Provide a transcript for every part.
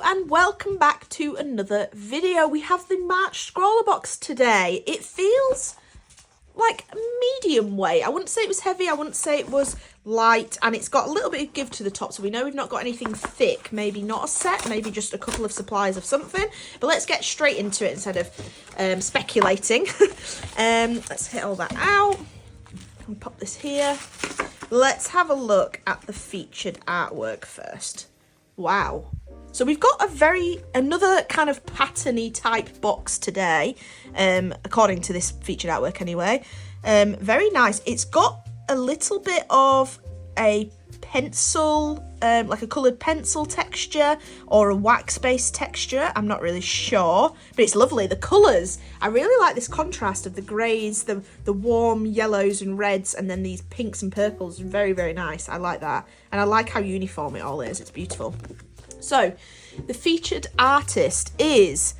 and welcome back to another video. We have the March ScrawlrBox today. It feels like a medium weight. I wouldn't say it was heavy, I wouldn't say it was light, and it's got a little bit of give to the top, so we know we've not got anything thick. Maybe not a set, maybe just a couple of supplies of something, but let's get straight into it instead of speculating. Let's hit all that out and pop this here. Let's have a look at the featured artwork first. Wow. So we've got another kind of pattern-y type box today, according to this featured artwork anyway. Very nice. It's got a little bit of a pencil, like a coloured pencil texture or a wax-based texture. I'm not really sure, but it's lovely. The colours, I really like this contrast of the greys, the warm yellows and reds, and then these pinks and purples. Very, very nice. I like that. And I like how uniform it all is. It's beautiful. So, the featured artist is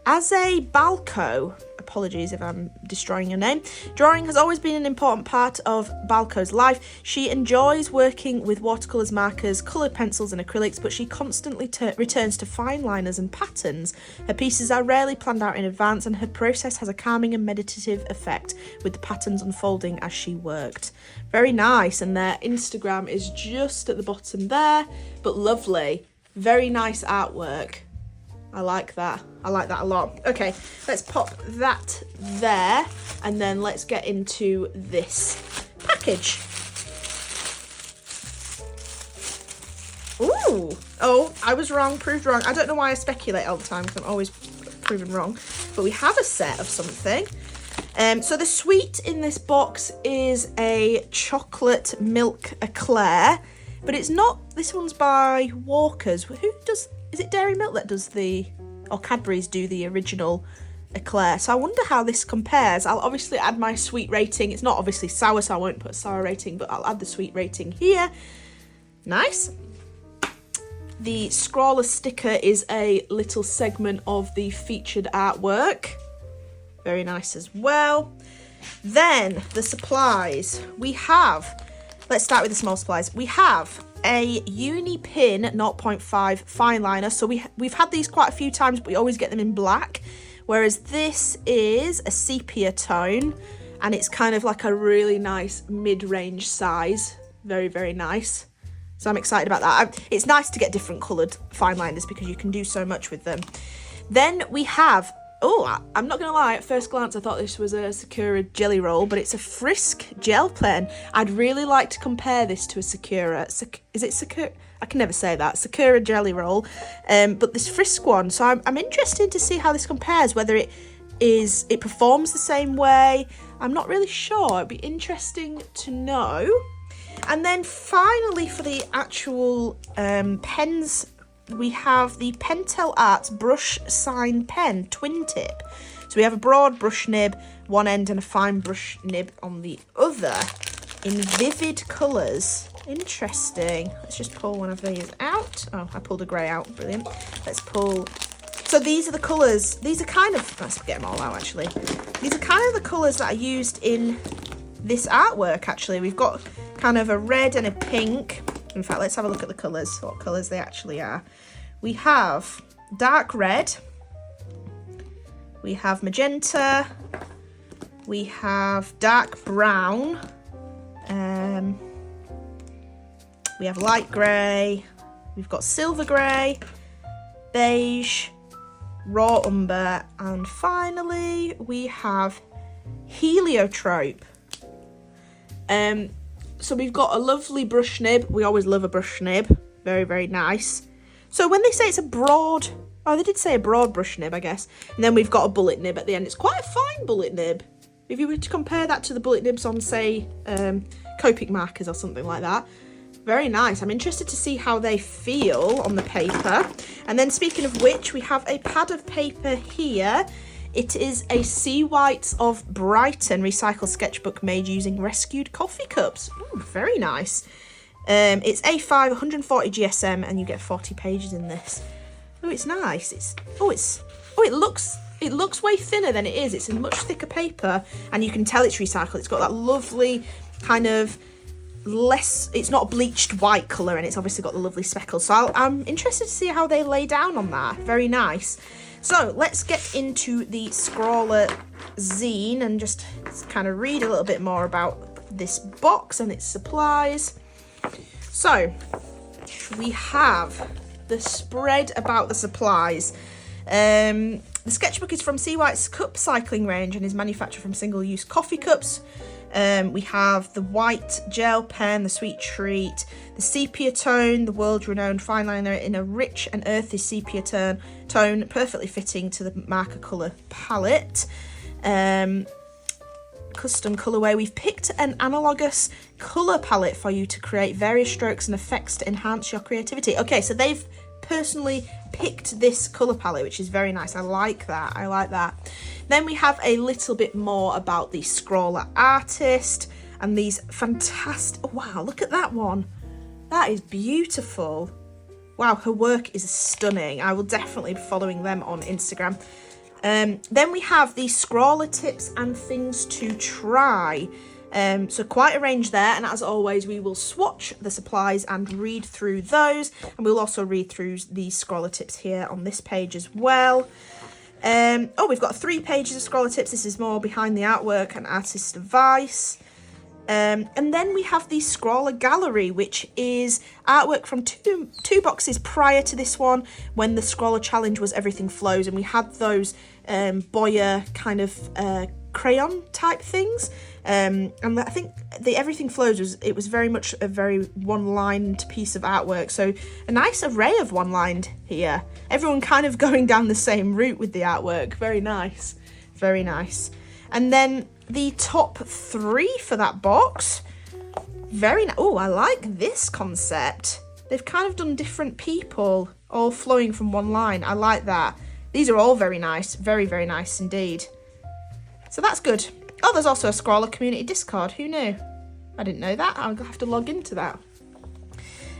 Aze Balco. Apologies if I'm destroying your name. Drawing has always been an important part of Balco's life. She enjoys working with watercolours, markers, coloured pencils and acrylics, but she constantly returns to fine liners and patterns. Her pieces are rarely planned out in advance, and her process has a calming and meditative effect, with the patterns unfolding as she worked. Very nice, and their Instagram is just at the bottom there, but lovely. Very nice artwork. I like that. I like that a lot. Okay, let's pop that there, and then let's get into this package. Ooh. Oh, I was wrong, proved wrong. I don't know why I speculate all the time, because I'm always proven wrong. But we have a set of something. So the sweet in this box is a chocolate milk eclair. But it's not, this one's by Walker's. Is it Dairy Milk that does or Cadbury's do the original eclair? So I wonder how this compares. I'll obviously add my sweet rating. It's not obviously sour, so I won't put a sour rating, but I'll add the sweet rating here. Nice. The Scrawler sticker is a little segment of the featured artwork. Very nice as well. Then the supplies. Let's start with the small supplies. We have a unipin 0.5 fine liner. So we've had these quite a few times, but we always get them in black. Whereas this is a sepia tone, and it's kind of like a really nice mid-range size. Very, very nice. So I'm excited about that. It's nice to get different coloured fine liners because you can do so much with them. Then we have... Oh, I'm not going to lie, at first glance I thought this was a Sakura jelly roll, but it's a Frisk Gel Pen. I'd really like to compare this to a Sakura. Is it Sakura? I can never say that. Sakura jelly roll. But this Frisk one, so I'm interested to see how this compares, whether it performs the same way. I'm not really sure. It'd be interesting to know. And then finally, for the actual pens, we have the Pentel Art Brush Sign Pen Twin Tip. So we have a broad brush nib, one end, and a fine brush nib on the other, in vivid colours. Interesting. Let's just pull one of these out. Oh, I pulled a grey out. Brilliant. Let's pull... So these are the colours. These are kind of... Let's get them all out, actually. These are kind of the colours that are used in this artwork, actually. We've got kind of a red and a pink. In fact, let's have a look at the colours, what colours they actually are. We have dark red, we have magenta, we have dark brown, we have light grey, we've got silver grey, beige, raw umber, and finally we have heliotrope. So we've got a lovely brush nib. We always love a brush nib. Very, very nice. So when they say it's a broad... Oh, they did say a broad brush nib, I guess. And then we've got a bullet nib at the end. It's quite a fine bullet nib. If you were to compare that to the bullet nibs on, say, Copic markers or something like that. Very nice. I'm interested to see how they feel on the paper. And then speaking of which, we have a pad of paper here. It is a Seawhites of Brighton recycled sketchbook made using rescued coffee cups. Ooh, very nice. It's A5, 140 GSM, and you get 40 pages in this. Oh, it's nice. It looks way thinner than it is. It's a much thicker paper, and you can tell it's recycled. It's got that lovely kind of it's not a bleached white colour, and it's obviously got the lovely speckles. So I'm interested to see how they lay down on that. Very nice. So let's get into the Scrawler zine and just kind of read a little bit more about this box and its supplies. So we have the spread about the supplies. The sketchbook is from Seawhites CupCycling range and is manufactured from single-use coffee cups. We have the white gel pen, the sweet treat, the sepia tone, the world-renowned fine liner in a rich and earthy sepia tone, perfectly fitting to the marker colour palette. Custom colourway. We've picked an analogous colour palette for you to create various strokes and effects to enhance your creativity. Okay, so they've personally picked this colour palette, which is very nice. I like that. I like that. Then we have a little bit more about the Scrawler artist and these fantastic... Oh, wow, look at that one. That is beautiful. Wow, her work is stunning. I will definitely be following them on Instagram. Then we have the Scrawler tips and things to try. So quite a range there, and as always we will swatch the supplies and read through those, and we'll also read through the Scrawler tips here on this page as well. We've got 3 pages of Scrawler tips. This is more behind the artwork and artist advice. And then we have the Scrawler Gallery, which is artwork from two boxes prior to this one, when the Scrawler Challenge was Everything Flows, and we had those Boyer kind of crayon type things. And I think the Everything Flows was very much a very one-lined piece of artwork, so a nice array of one-lined here. Everyone kind of going down the same route with the artwork. Very nice, very nice. And then the top 3 for that box. Very nice. Oh, I like this concept. They've kind of done different people all flowing from one line. I like that. These are all very nice. Very, very nice indeed. So that's good. Oh, there's also a Scrawler community Discord. Who knew? I didn't know that. I'll have to log into that.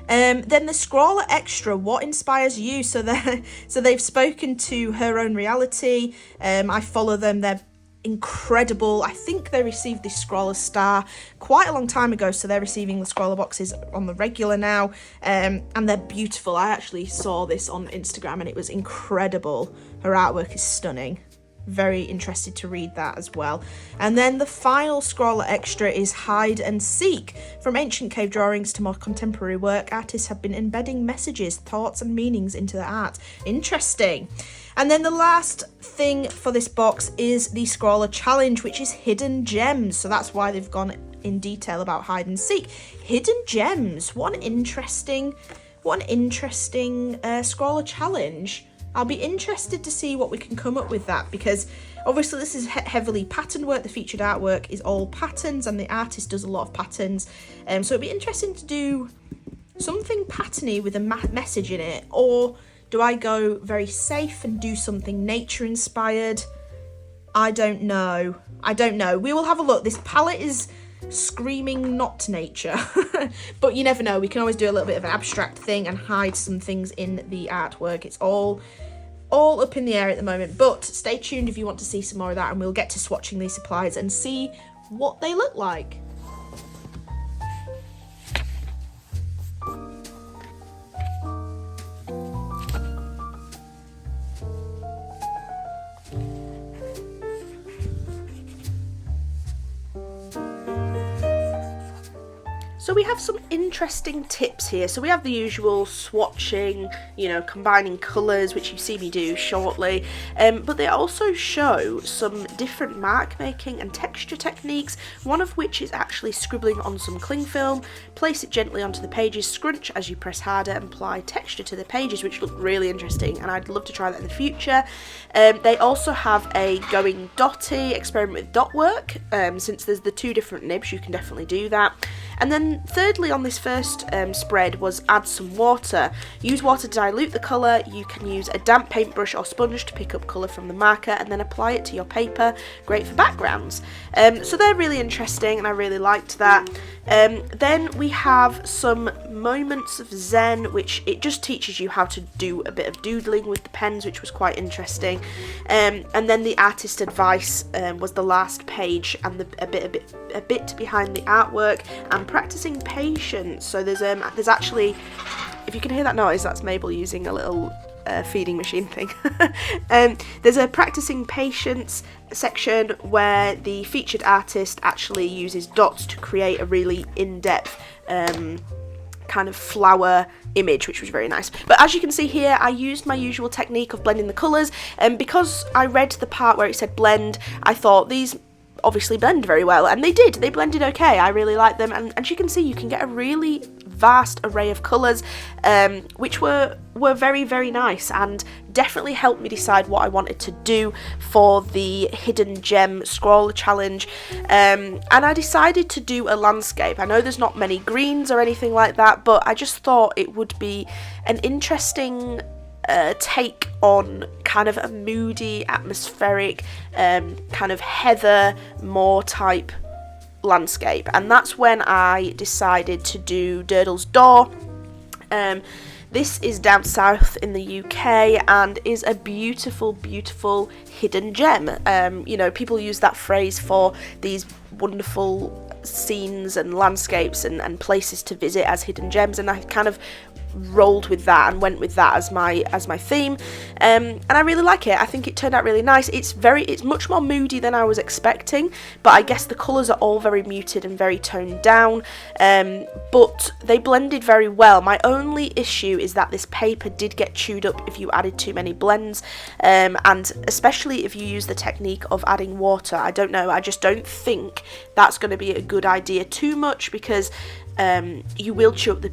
Then the Scrawler Extra, what inspires you? So they've spoken to Her Own Reality. I follow them. They're incredible. I think they received the Scrawler Star quite a long time ago, so they're receiving the Scrawler boxes on the regular now, and they're beautiful. I actually saw this on Instagram and it was incredible. Her artwork is stunning. Very interested to read that as well. And then the final Scrawler Extra is Hide and Seek. From ancient cave drawings to more contemporary work, artists have been embedding messages, thoughts and meanings into their art. Interesting. And then the last thing for this box is the Scrawler Challenge, which is Hidden Gems. So that's why they've gone in detail about Hide and Seek. Hidden Gems. What an interesting Scrawler Challenge. I'll be interested to see what we can come up with that, because obviously this is heavily pattern work. The featured artwork is all patterns and the artist does a lot of patterns. So it'd be interesting to do something patterny with a message in it, or do I go very safe and do something nature inspired? I don't know. We will have a look. This palette is screaming not nature, but you never know. We can always do a little bit of an abstract thing and hide some things in the artwork. It's all up in the air at the moment, but stay tuned if you want to see some more of that, and we'll get to swatching these supplies and see what they look like. So we have some interesting tips here. So we have the usual swatching, combining colours, which you see me do shortly, but they also show some different mark making and texture techniques, one of which is actually scribbling on some cling film, place it gently onto the pages, scrunch as you press harder and apply texture to the pages, which look really interesting, and I'd love to try that in the future. They also have a going dotty, experiment with dot work. Since there's the 2 different nibs, you can definitely do that. And then thirdly on this first spread was add some water. Use water to dilute the colour. You can use a damp paintbrush or sponge to pick up colour from the marker and then apply it to your paper. Great for backgrounds. So they're really interesting and I really liked that. Then we have some moments of zen, which it just teaches you how to do a bit of doodling with the pens, which was quite interesting. And then the artist advice was the last page, and a bit behind the artwork, and practicing patience. So there's actually, if you can hear that noise, that's Mabel using a little feeding machine thing. There's a practicing patience section where the featured artist actually uses dots to create a really in-depth kind of flower image, which was very nice. But as you can see here, I used my usual technique of blending the colours, and because I read the part where it said blend, I thought these obviously blend very well, and they did. They blended okay. I really like them, and as you can see, you can get a really vast array of colours, which were very, very nice, and definitely helped me decide what I wanted to do for the hidden gem scrawler challenge. And I decided to do a landscape. I know there's not many greens or anything like that, but I just thought it would be an interesting take on kind of a moody, atmospheric, kind of heather moor type landscape, and that's when I decided to do Durdle's Door. This is down south in the UK and is a beautiful, beautiful hidden gem. You know, people use that phrase for these wonderful scenes and landscapes and places to visit as hidden gems, and I kind of rolled with that and went with that as my theme, and I really like it. I think it turned out really nice. It's much more moody than I was expecting, but I guess the colours are all very muted and very toned down, but they blended very well. My only issue is that this paper did get chewed up if you added too many blends, and especially if you use the technique of adding water. I don't know, I just don't think that's going to be a good idea too much, because you will chew up the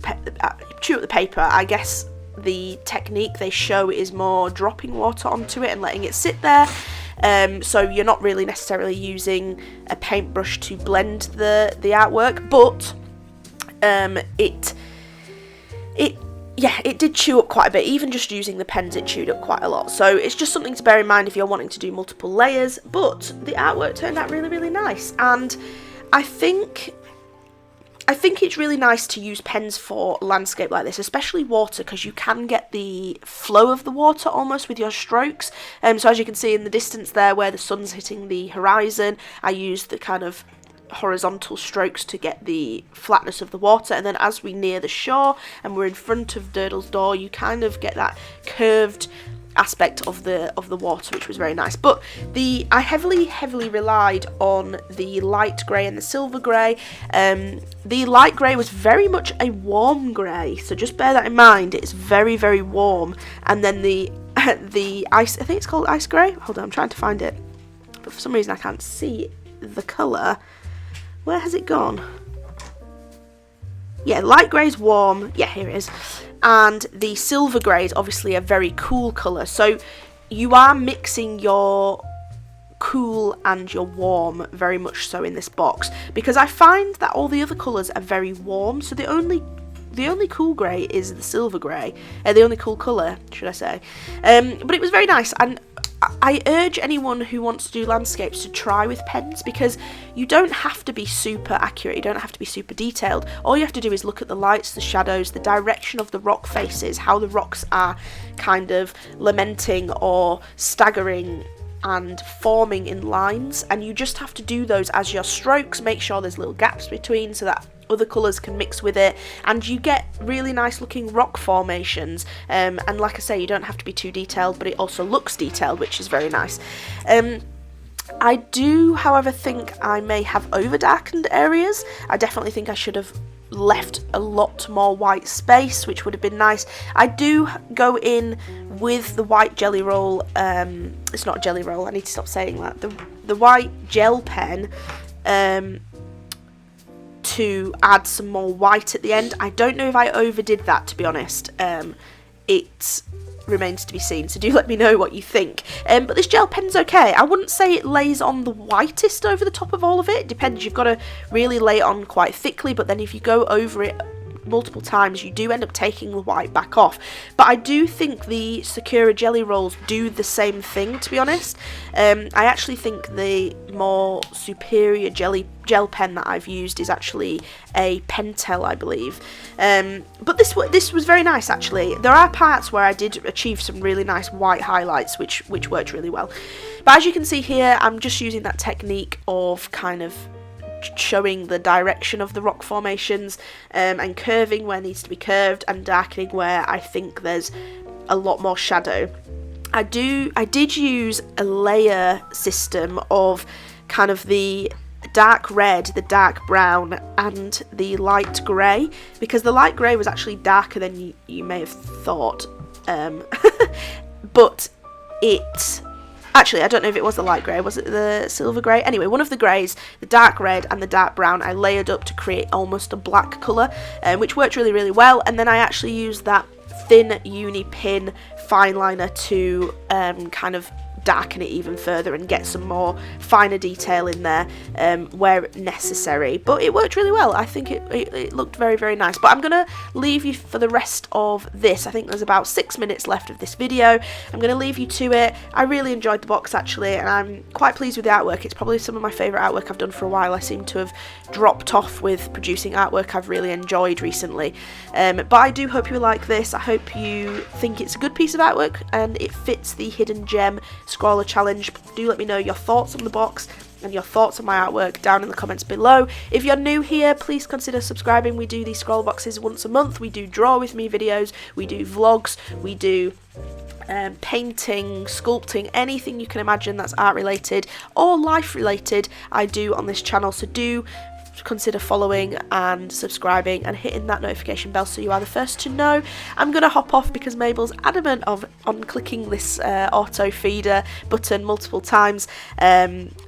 paper. I guess the technique they show is more dropping water onto it and letting it sit there, so you're not really necessarily using a paintbrush to blend the artwork, but it did chew up quite a bit. Even just using the pens, it chewed up quite a lot, so it's just something to bear in mind if you're wanting to do multiple layers. But the artwork turned out really, really nice, and I think it's really nice to use pens for landscape like this, especially water, because you can get the flow of the water almost with your strokes. So as you can see in the distance there where the sun's hitting the horizon, I used the kind of horizontal strokes to get the flatness of the water, and then as we near the shore and we're in front of Durdle's Door, you kind of get that curved aspect of the water, which was very nice. But I heavily relied on the light grey and the silver grey. The light grey was very much a warm grey, so just bear that in mind. It's very, very warm. And then the ice, I think it's called ice grey. Hold on, I'm trying to find it, but for some reason I can't see the colour. Where has it gone? Yeah, light grey is warm. Yeah, here it is. And the silver grey is obviously a very cool colour. So you are mixing your cool and your warm very much so in this box, because I find that all the other colours are very warm. So the only cool grey is the silver grey. The only cool colour, should I say. But it was very nice, and I urge anyone who wants to do landscapes to try with pens, because you don't have to be super accurate, you don't have to be super detailed. All you have to do is look at the lights, the shadows, the direction of the rock faces, how the rocks are kind of lamenting or staggering and forming in lines, and you just have to do those as your strokes. Make sure there's little gaps between so that other colours can mix with it, and you get really nice looking rock formations, and like I say, you don't have to be too detailed, but it also looks detailed, which is very nice. I do, however, think I may have over darkened areas. I definitely think I should have left a lot more white space, which would have been nice. I do go in with the white jelly roll, it's not jelly roll, I need to stop saying that, the white gel pen, to add some more white at the end. I don't know if I overdid that, to be honest. It remains to be seen, so do let me know what you think. But this gel pen's okay. I wouldn't say it lays on the whitest over the top of all of it. Depends, you've got to really lay it on quite thickly, but then if you go over it multiple times, you do end up taking the white back off. But I do think the Sakura jelly rolls do the same thing, to be honest. I actually think the more superior gel pen that I've used is actually a Pentel, I believe. But this was very nice, actually. There are parts where I did achieve some really nice white highlights, which worked really well. But as you can see here, I'm just using that technique of kind of showing the direction of the rock formations, and curving where needs to be curved, and darkening where I think there's a lot more shadow. I did use a layer system of kind of the dark red, the dark brown, and the light grey, because the light grey was actually darker than you may have thought, but it... Actually, I don't know if it was the light grey, was it the silver grey? Anyway, one of the greys, the dark red and the dark brown, I layered up to create almost a black colour, which worked really, really well. And then I actually used that thin unipin fine liner to kind of darken it even further and get some more finer detail in there where necessary. But it worked really well. I think it looked very, very nice. But I'm going to leave you for the rest of this. I think there's about 6 minutes left of this video. I'm going to leave you to it. I really enjoyed the box, actually, and I'm quite pleased with the artwork. It's probably some of my favourite artwork I've done for a while. I seem to have dropped off with producing artwork I've really enjoyed recently. But I do hope you like this. I hope you think it's a good piece of artwork and it fits the hidden gem Scrawler challenge. Do let me know your thoughts on the box and your thoughts on my artwork down in the comments below. If you're new here, please consider subscribing. We do these scroll boxes once a month. We do draw with me videos, we do vlogs, we do painting, sculpting, anything you can imagine that's art related or life related I do on this channel. So do consider following and subscribing and hitting that notification bell so you are the first to know. I'm going to hop off because Mabel's adamant on clicking this auto feeder button multiple times,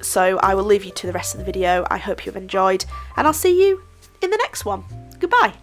so I will leave you to the rest of the video. I hope you've enjoyed and I'll see you in the next one. Goodbye.